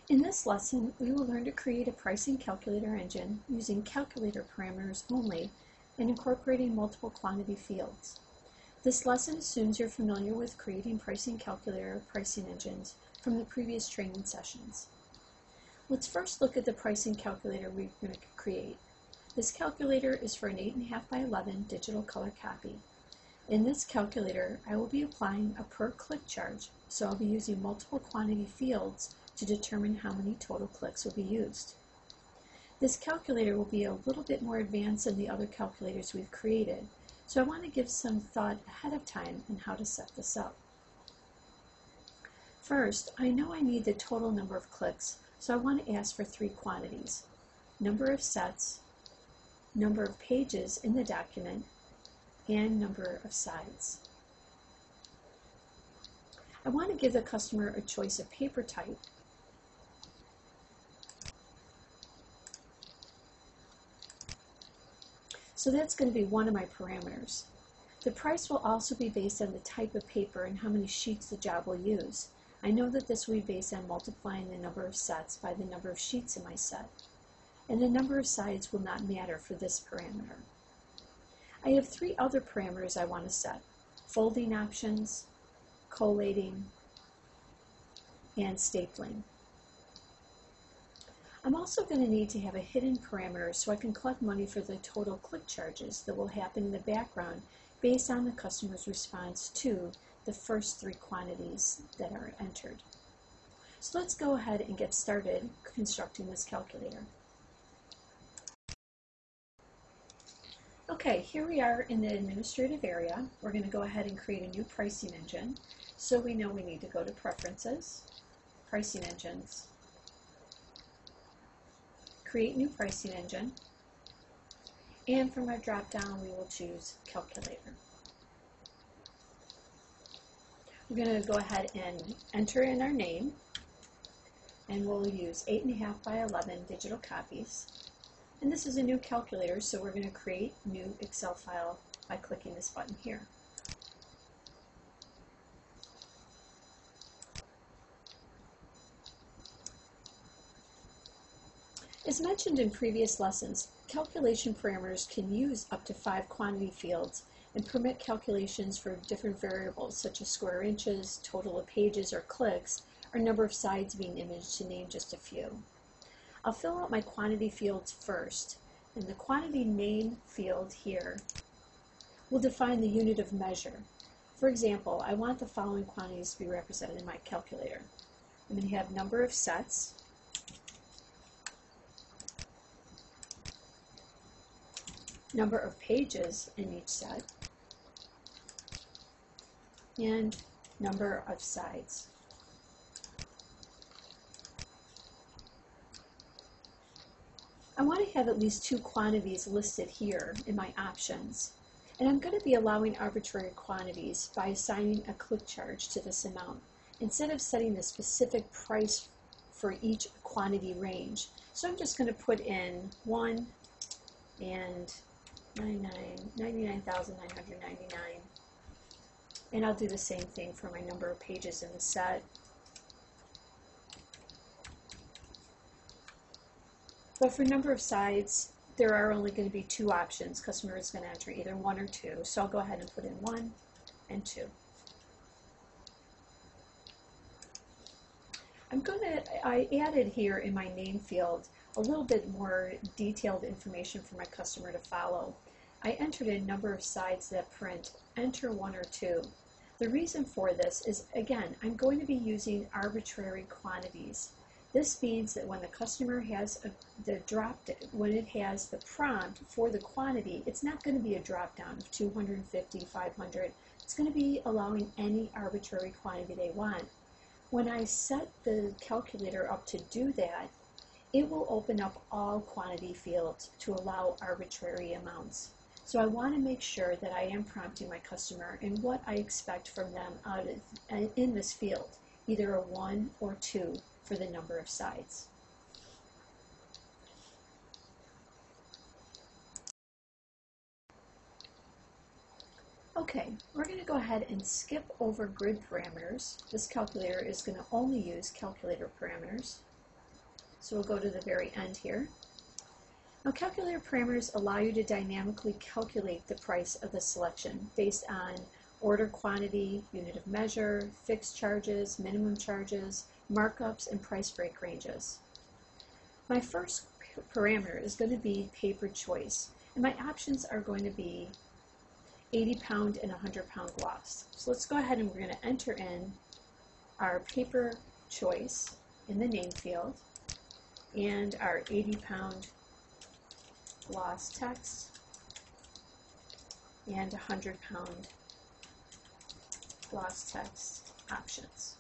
In this lesson, we will learn to create a pricing calculator engine using calculator parameters only and incorporating multiple quantity fields. This lesson assumes you're familiar with creating pricing calculator pricing engines from the previous training sessions. Let's first look at the pricing calculator we're going to create. This calculator is for an 8.5 by 11 digital color copy. In this calculator, I will be applying a per click charge, so I'll be using multiple quantity fields to determine how many total clicks will be used. This calculator will be a little bit more advanced than the other calculators we've created, so I want to give some thought ahead of time on how to set this up. First, I know I need the total number of clicks, so I want to ask for three quantities: number of sets, number of pages in the document, and number of sides. I want to give the customer a choice of paper type. So that's going to be one of my parameters. The price will also be based on the type of paper and how many sheets the job will use. I know that this will be based on multiplying the number of sets by the number of sheets in my set. And the number of sides will not matter for this parameter. I have three other parameters I want to set: folding options, collating, and stapling. I'm also going to need to have a hidden parameter so I can collect money for the total click charges that will happen in the background based on the customer's response to the first three quantities that are entered. So let's go ahead and get started constructing this calculator. Okay, here we are in the administrative area. We're going to go ahead and create a new pricing engine. So we know we need to go to Preferences, Pricing Engines, Create New Pricing Engine, and from our drop-down we will choose Calculator. We're going to go ahead and enter in our name, and we'll use 8.5 by 11 digital copies. And this is a new calculator, so we're going to create a new Excel file by clicking this button here. As mentioned in previous lessons, calculation parameters can use up to 5 quantity fields and permit calculations for different variables such as square inches, total of pages or clicks, or number of sides being imaged, to name just a few. I'll fill out my quantity fields first, and the quantity name field here will define the unit of measure. For example, I want the following quantities to be represented in my calculator. I'm going to have number of sets, number of pages in each set, and number of sides. I want to have at least 2 quantities listed here in my options, and I'm going to be allowing arbitrary quantities by assigning a click charge to this amount instead of setting a specific price for each quantity range. So I'm just going to put in 1 and 99,999, and I'll do the same thing for my number of pages in the set. But for number of sides, there are only going to be 2 options. Customer is going to enter either 1 or 2, so I'll go ahead and put in 1 and 2. I added here in my name field a little bit more detailed information for my customer to follow. I entered in number of sides that print enter 1 or 2. The reason for this is, again, I'm going to be using arbitrary quantities. This means that when the customer has when it has the prompt for the quantity, it's not going to be a drop down of 250, 500. It's going to be allowing any arbitrary quantity they want. When I set the calculator up to do that, it will open up all quantity fields to allow arbitrary amounts. So I want to make sure that I am prompting my customer in what I expect from them in this field, either a 1 or 2 for the number of sides. Okay, we're going to go ahead and skip over grid parameters. This calculator is going to only use calculator parameters. So we'll go to the very end here. Now, calculator parameters allow you to dynamically calculate the price of the selection based on order quantity, unit of measure, fixed charges, minimum charges, markups, and price break ranges. My first parameter is going to be paper choice, and my options are going to be 80-pound and 100-pound gloss. So let's go ahead and we're going to enter in our paper choice in the name field and our 80-pound gloss text and 100-pound gloss text options.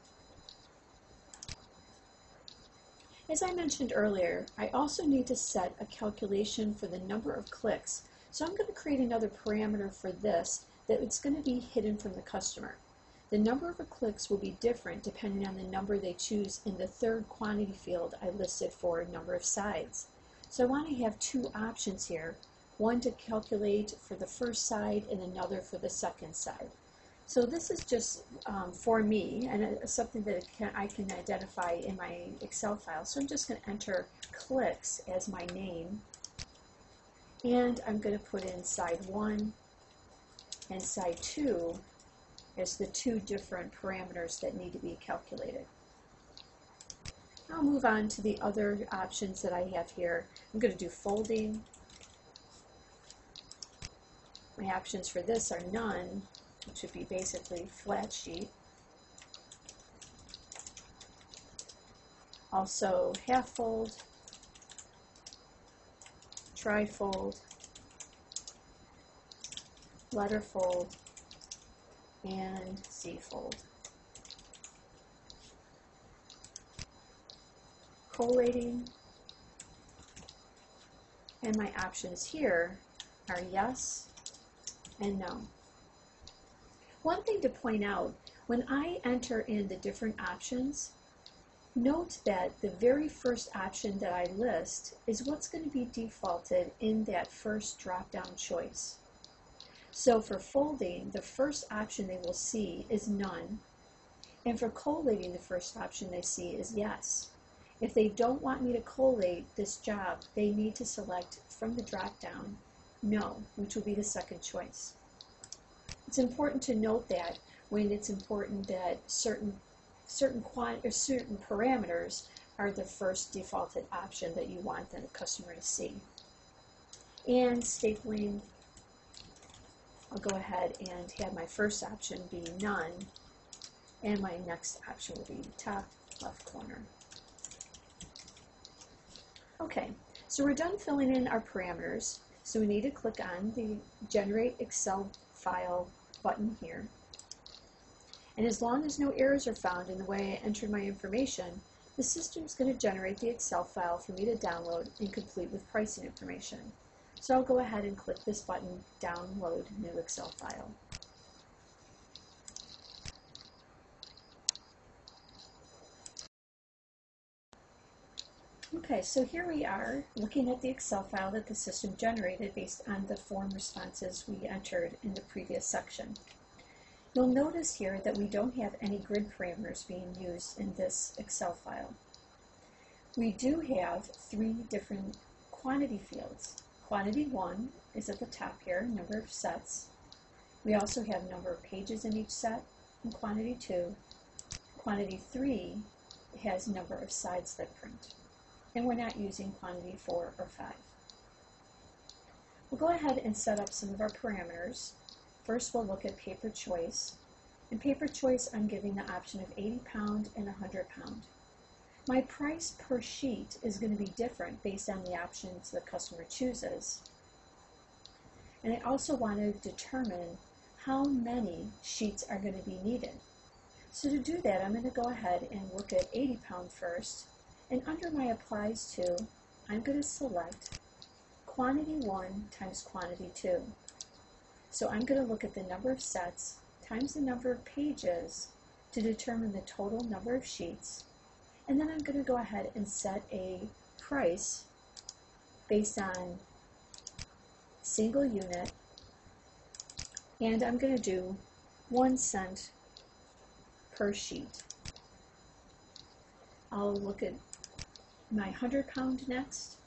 As I mentioned earlier, I also need to set a calculation for the number of clicks. So I'm going to create another parameter for this that it's going to be hidden from the customer. The number of clicks will be different depending on the number they choose in the third quantity field I listed for number of sides. So I want to have two options here, one to calculate for the first side and another for the second side. So this is just for me, and it's something that I can identify in my Excel file. So I'm just going to enter clicks as my name, and I'm going to put in side 1 and side 2 as the two different parameters that need to be calculated. I'll move on to the other options that I have here. I'm going to do folding. My options for this are none, which would be basically flat sheet. Also half fold, tri-fold, letter fold, and C-fold. Collating, and my options here are yes and no. One thing to point out, when I enter in the different options, note that the very first option that I list is what's going to be defaulted in that first drop-down choice. So for folding, the first option they will see is none, and for collating, the first option they see is yes. If they don't want me to collate this job, they need to select from the drop-down no, which will be the second choice. It's important to note that when it's important that certain parameters are the first defaulted option that you want the customer to see. And stapling, I'll go ahead and have my first option be none, and my next option will be top left corner. Okay, so we're done filling in our parameters, so we need to click on the Generate Excel File button here. And as long as no errors are found in the way I entered my information, the system is going to generate the Excel file for me to download and complete with pricing information. So I'll go ahead and click this button, Download New Excel File. Okay, so here we are looking at the Excel file that the system generated based on the form responses we entered in the previous section. You'll notice here that we don't have any grid parameters being used in this Excel file. We do have three different quantity fields. Quantity 1 is at the top here, number of sets. We also have number of pages in each set in quantity 2. Quantity 3 has number of sides that print. And we're not using quantity 4 or 5. We'll go ahead and set up some of our parameters. First, we'll look at paper choice. In paper choice, I'm giving the option of 80-pound and 100-pound. My price per sheet is going to be different based on the options the customer chooses. And I also want to determine how many sheets are going to be needed. So to do that, I'm going to go ahead and look at 80-pound first. And under my Applies To, I'm going to select Quantity 1 times Quantity 2. So I'm going to look at the number of sets times the number of pages to determine the total number of sheets. And then I'm going to go ahead and set a price based on single unit. And I'm going to do 1 cent per sheet. I'll look at My 100-pound next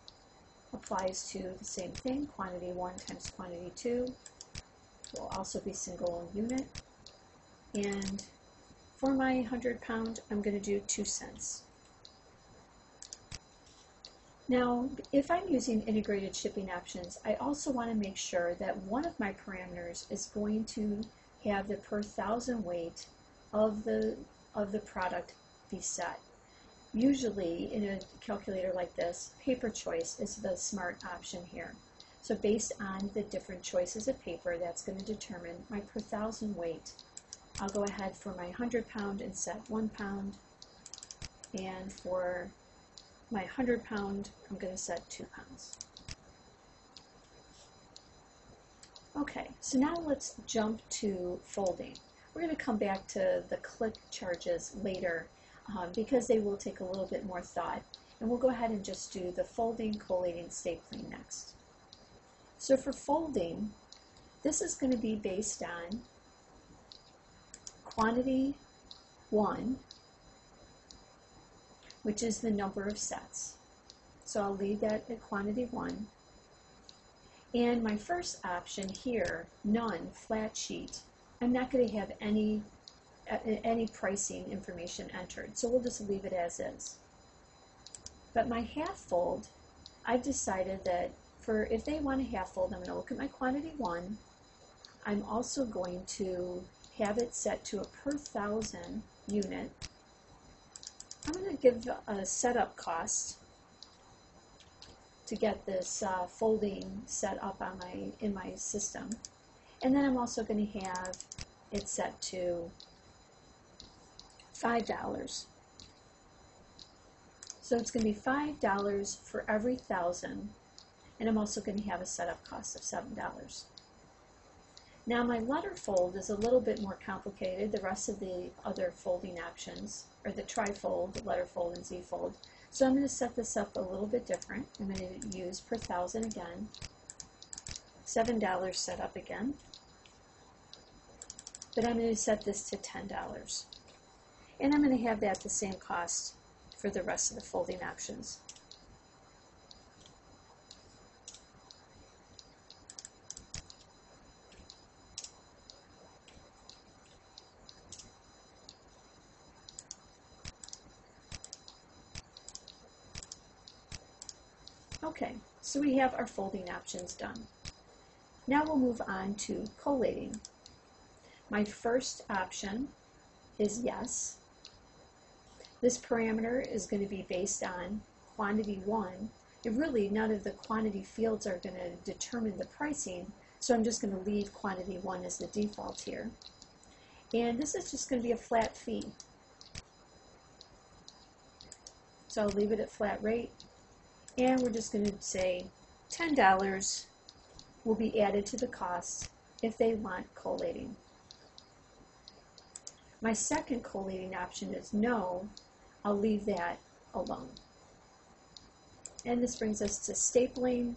applies to the same thing. Quantity 1 times quantity 2 will also be single unit. And for my 100-pound, I'm going to do 2 cents. Now, if I'm using integrated shipping options, I also want to make sure that one of my parameters is going to have the per thousand weight of the product be set. Usually, in a calculator like this, paper choice is the smart option here. So based on the different choices of paper, that's going to determine my per thousand weight. I'll go ahead for my 100-pound and set 1 pound, and for my 100-pound, I'm going to set 2 pounds. Okay, so now let's jump to folding. We're going to come back to the click charges later because they will take a little bit more thought. And we'll go ahead and just do the folding, collating, stapling next. So for folding, this is going to be based on quantity 1, which is the number of sets. So I'll leave that at quantity 1. And my first option here, none, flat sheet, I'm not going to have any pricing information entered, so we'll just leave it as is. But my half fold, I've decided that if they want a half fold, I'm going to look at my quantity 1. I'm also going to have it set to a per thousand unit. I'm going to give a setup cost to get this folding set up on in my system. And then I'm also going to have it set to $5. So it's going to be $5 for every 1,000, and I'm also going to have a setup cost of $7. Now my letter fold is a little bit more complicated. The rest of the other folding options are the tri-fold, the letter fold, and Z-fold. So I'm going to set this up a little bit different. I'm going to use per thousand again, $7 set up again, but I'm going to set this to $10. And I'm going to have that the same cost for the rest of the folding options. Okay, so we have our folding options done. Now we'll move on to collating. My first option is yes. This parameter is going to be based on quantity 1. And really, none of the quantity fields are going to determine the pricing, so I'm just going to leave quantity 1 as the default here. And this is just going to be a flat fee. So I'll leave it at flat rate. And we're just going to say $10 will be added to the cost if they want collating. My second collating option is no. I'll leave that alone. And this brings us to stapling.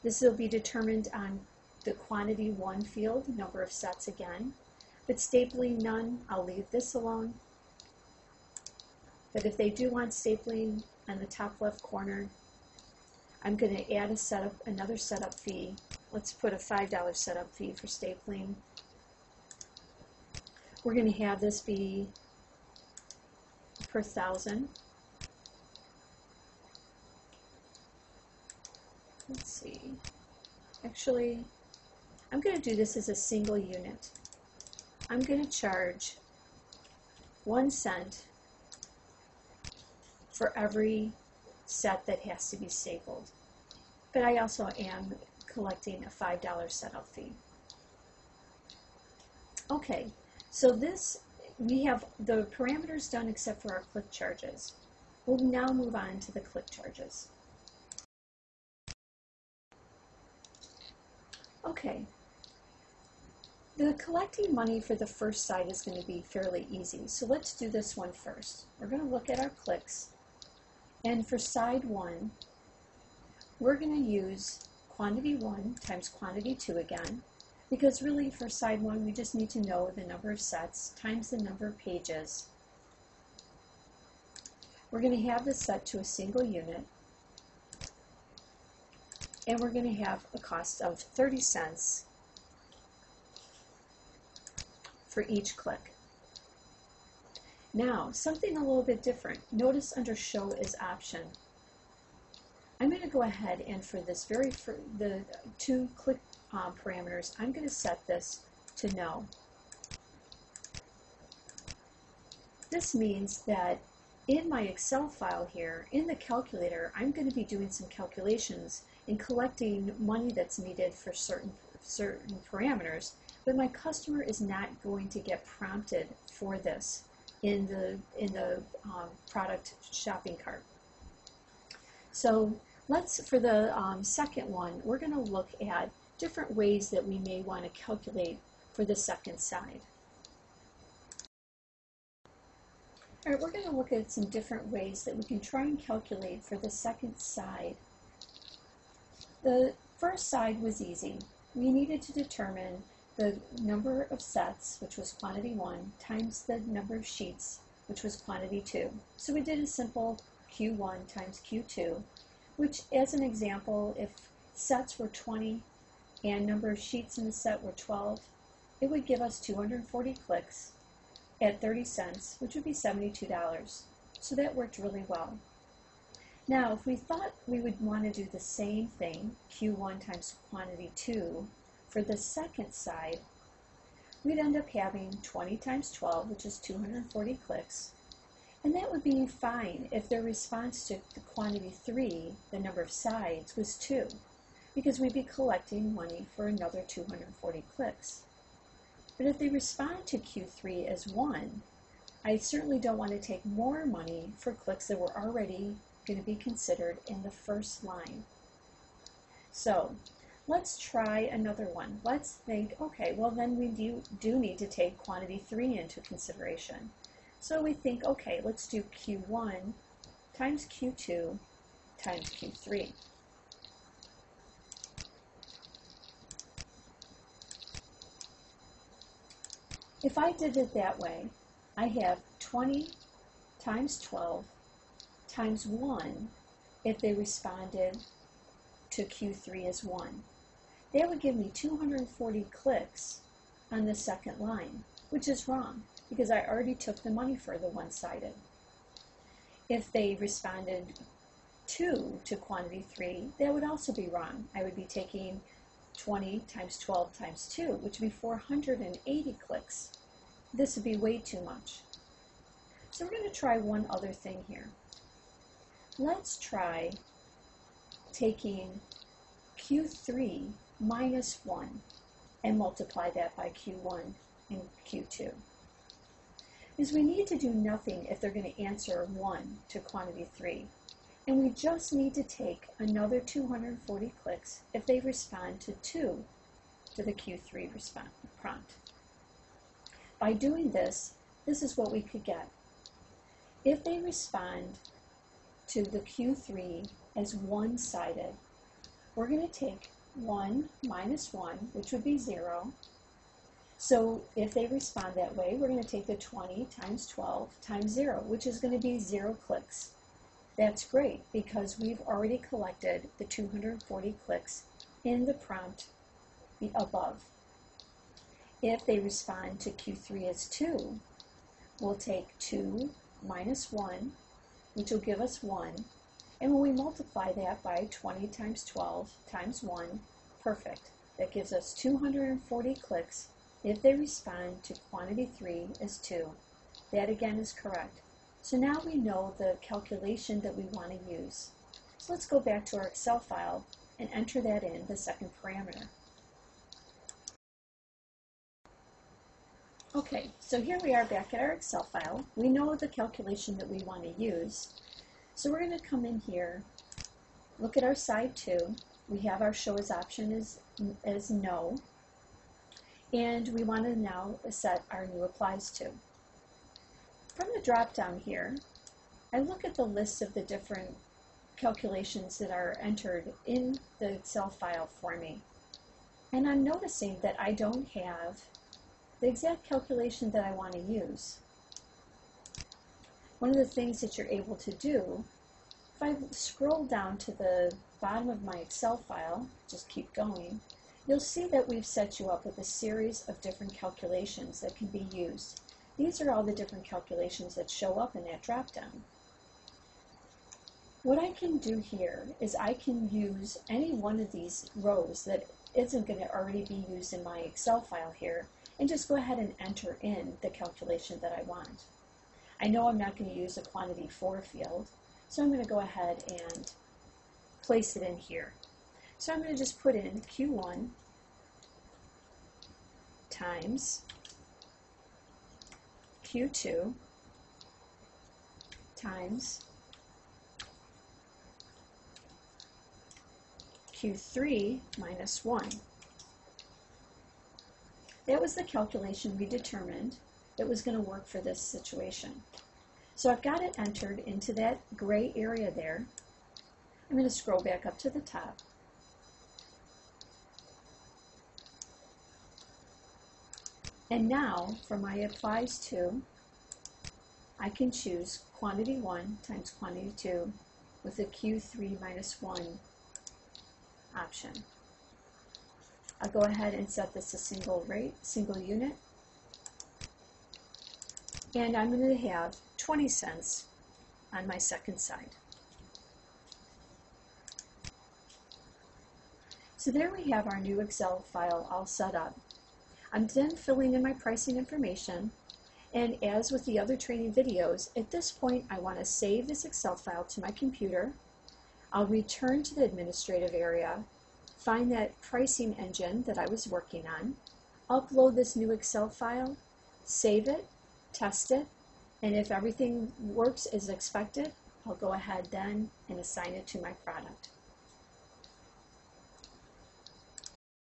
This will be determined on the quantity 1 field, number of sets again. But stapling none, I'll leave this alone. But if they do want stapling on the top left corner, I'm going to add another setup fee. Let's put a $5 setup fee for stapling. We're going to have this be per 1,000. Let's see. Actually, I'm going to do this as a single unit. I'm going to charge 1 cent for every set that has to be stapled. But I also am collecting a $5 setup fee. Okay, so we have the parameters done except for our click charges. We'll now move on to the click charges. Okay, the collecting money for the first side is going to be fairly easy, so let's do this one first. We're going to look at our clicks. And for side 1, we're going to use quantity 1 times quantity 2 again, because really for side 1 we just need to know the number of sets times the number of pages. We're going to have this set to a single unit, and we're going to have a cost of 30 cents for each click. Now, something a little bit different. Notice under Show as Option. I'm going to go ahead and for this the 2 click parameters, I'm going to set this to No. This means that in my Excel file here, in the calculator, I'm going to be doing some calculations and collecting money that's needed for certain parameters, but my customer is not going to get prompted for this in the product shopping cart. So for the second one, we're going to look at different ways that we may want to calculate for the second side. All right, we're going to look at some different ways that we can try and calculate for the second side. The first side was easy. We needed to determine the number of sets, which was quantity 1, times the number of sheets, which was quantity 2. So we did a simple Q1 times Q2, which, as an example, if sets were 20 and number of sheets in the set were 12, it would give us 240 clicks at 30 cents, which would be $72. So that worked really well. Now, if we thought we would want to do the same thing, Q1 times quantity 2, for the second side, we'd end up having 20 times 12, which is 240 clicks, and that would be fine if their response to the quantity 3, the number of sides, was 2, because we'd be collecting money for another 240 clicks. But if they respond to Q3 as 1, I certainly don't want to take more money for clicks that were already going to be considered in the first line. So let's try another one. Let's think, okay, well then we do need to take quantity 3 into consideration. So we think, okay, let's do Q1 times Q2 times Q3. If I did it that way, I have 20 times 12 times 1 if they responded to Q3 as 1. That would give me 240 clicks on the second line, which is wrong because I already took the money for the one-sided. If they responded 2 to quantity 3, that would also be wrong. I would be taking 20 times 12 times 2, which would be 480 clicks. This would be way too much. So we're going to try one other thing here. Let's try taking Q3 minus 1 and multiply that by Q1 and Q2. Because we need to do nothing if they're going to answer 1 to quantity 3. And we just need to take another 240 clicks if they respond to 2 to the Q3 prompt. By doing this, this is what we could get. If they respond to the Q3 as one-sided, we're going to take 1 minus 1, which would be 0. So if they respond that way, we're going to take the 20 times 12 times 0, which is going to be 0 clicks. That's great because we've already collected the 240 clicks in the prompt above. If they respond to Q3 as 2, we'll take 2 minus 1, which will give us 1, and when we multiply that by 20 times 12 times 1, perfect. That gives us 240 clicks if they respond to quantity 3 as 2. That again is correct. So now we know the calculation that we want to use. So let's go back to our Excel file and enter that in, the second parameter. Okay, so here we are back at our Excel file. We know the calculation that we want to use. So we're going to come in here, look at our side 2. We have our show as option as no. And we want to now set our new applies to. From the drop down here, I look at the list of the different calculations that are entered in the Excel file for me. And I'm noticing that I don't have the exact calculation that I want to use. One of the things that you're able to do, if I scroll down to the bottom of my Excel file, just keep going, you'll see that we've set you up with a series of different calculations that can be used. These are all the different calculations that show up in that drop-down. What I can do here is I can use any one of these rows that isn't going to already be used in my Excel file here and just go ahead and enter in the calculation that I want. I know I'm not going to use a quantity 4 field, so I'm going to go ahead and place it in here. So I'm going to just put in Q1 times Q2 times Q3 minus 1. That was the calculation we determined that was going to work for this situation. So I've got it entered into that gray area there. I'm going to scroll back up to the top. And now for my applies to, I can choose quantity 1 times quantity 2 with the Q3 minus 1 option. I'll go ahead and set this to single rate, single unit, and I'm going to have 20 cents on my second side. So there we have our new Excel file all set up. I'm then filling in my pricing information, and as with the other training videos, at this point I want to save this Excel file to my computer. I'll return to the administrative area, find that pricing engine that I was working on, upload this new Excel file, save it, test it, and if everything works as expected, I'll go ahead then and assign it to my product.